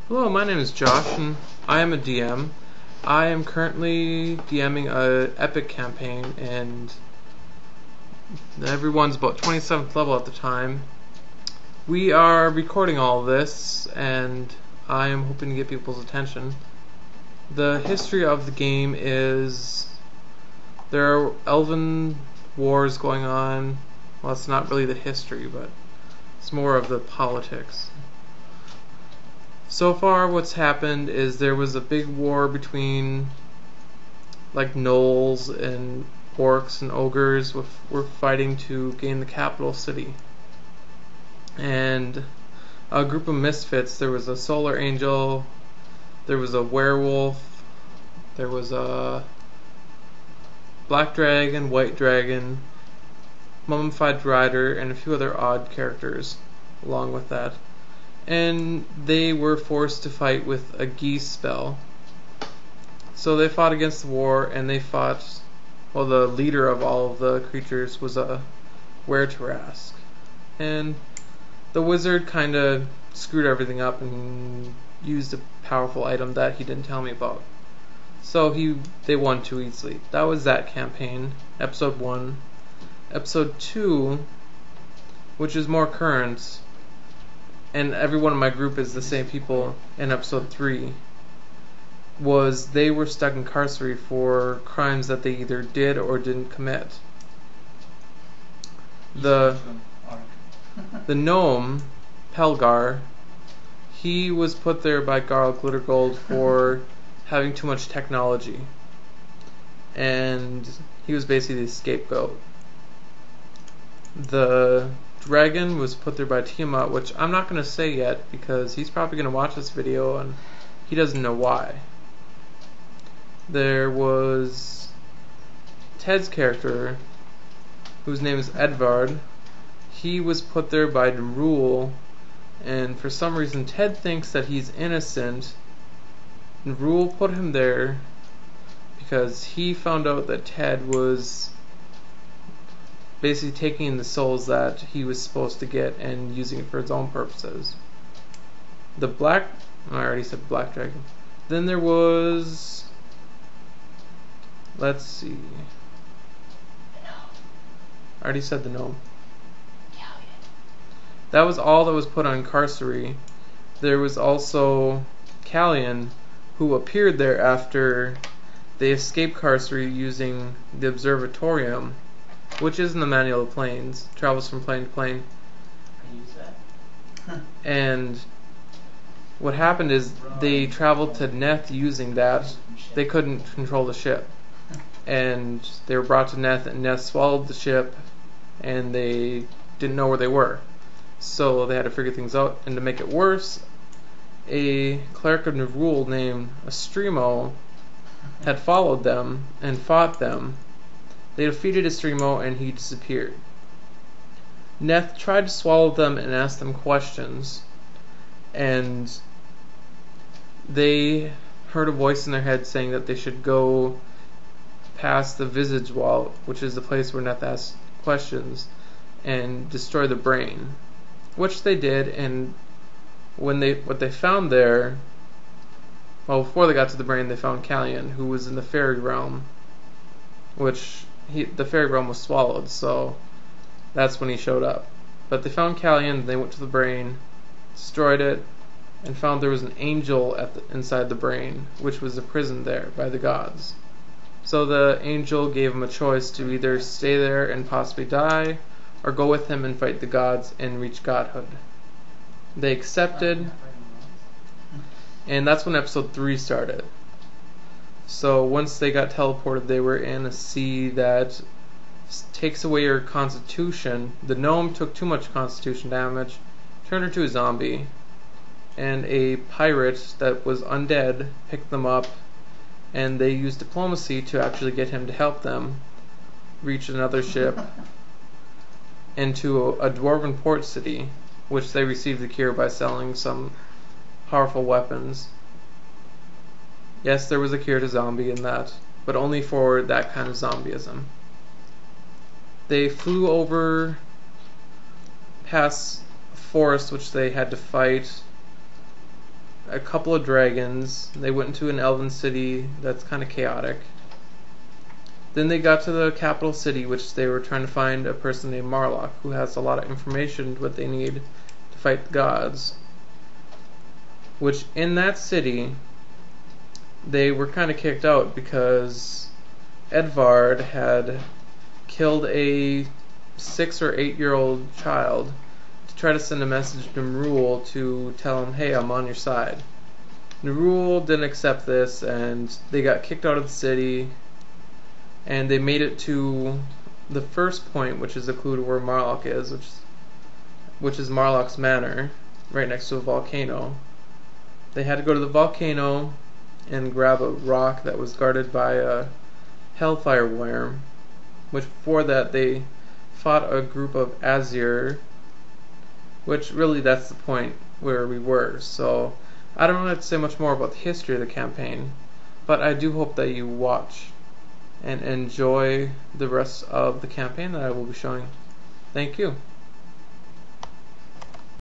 Hello, my name is Josh, and I am a DM. I am currently DMing a epic campaign, and everyone's about 27th level at the time. We are recording all of this, and I am hoping to get people's attention. The history of the game is there are elven wars going on. Well, it's not really the history, but it's more of the politics. So far what's happened is there was a big war between like gnolls and orcs and ogres were fighting to gain the capital city. And a group of misfits, there was a solar angel, there was a werewolf, there was a black dragon, white dragon, mummified rider, and a few other odd characters along with that. And they were forced to fight with a geese spell. So they fought against the war, and they fought, well, the leader of all of the creatures was a were-tarask. And the wizard kind of screwed everything up and used a powerful item that he didn't tell me about. So they won too easily. That was that campaign, episode 1. Episode 2, which is more current, and everyone in my group is the same people in episode 3, was they were stuck in carcery for crimes that they either did or didn't commit. The gnome, Pelgar, he was put there by Garl Glittergold for having too much technology, and he was basically the scapegoat. The dragon was put there by Tiamat, which I'm not going to say yet because he's probably going to watch this video and he doesn't know why. There was Ted's character, whose name is Edvard. He was put there by Nerul, and for some reason Ted thinks that he's innocent. Nerul put him there because he found out that Ted was basically taking the souls that he was supposed to get and using it for his own purposes. I already said black dragon. Then there was, let's see, I already said the gnome. That was all that was put on carcery. There was also Callian, who appeared there after they escaped carcery using the observatorium, which is in the Manual of Planes, travels from plane to plane. I use that. And what happened is they traveled to Neth using that. They couldn't control the ship. And they were brought to Neth, and Neth swallowed the ship, and they didn't know where they were. So they had to figure things out. And to make it worse, a cleric of Nerul named Estremo had followed them and fought them. They defeated Estremo and he disappeared. Neth tried to swallow them and ask them questions, and they heard a voice in their head saying that they should go past the visage wall, which is the place where Neth asked questions, and destroy the brain, which they did. And what they found there, well, before they got to the brain, they found Callian, who was in the fairy realm, which the fairy realm was swallowed, so that's when he showed up. But they found Callian, they went to the brain, destroyed it, and found there was an angel inside the brain, which was imprisoned there by the gods. So the angel gave him a choice to either stay there and possibly die, or go with him and fight the gods and reach godhood. They accepted, and that's when episode 3 started. So once they got teleported, they were in a sea that takes away your constitution. The gnome took too much constitution damage, turned into a zombie, and a pirate that was undead picked them up, and they used diplomacy to actually get him to help them reach another ship into a dwarven port city, which they received the cure by selling some powerful weapons. Yes, there was a cure to zombie in that, but only for that kind of zombieism. They flew over past a forest which they had to fight a couple of dragons. They went into an elven city that's kind of chaotic. Then they got to the capital city, which they were trying to find a person named Marlock, who has a lot of information what they need to fight the gods. Which in that city, they were kind of kicked out because Edvard had killed a 6 or 8-year-old child to try to send a message to Nerul to tell him, hey, I'm on your side. Nerul didn't accept this, and they got kicked out of the city, and they made it to the first point, which is a clue to where Marlock is, which is Marlock's Manor, right next to a volcano. They had to go to the volcano and grab a rock that was guarded by a hellfire worm, which before that they fought a group of Azir, which really that's the point where we were. So I don't really have to say much more about the history of the campaign, but I do hope that you watch and enjoy the rest of the campaign that I will be showing. Thank you.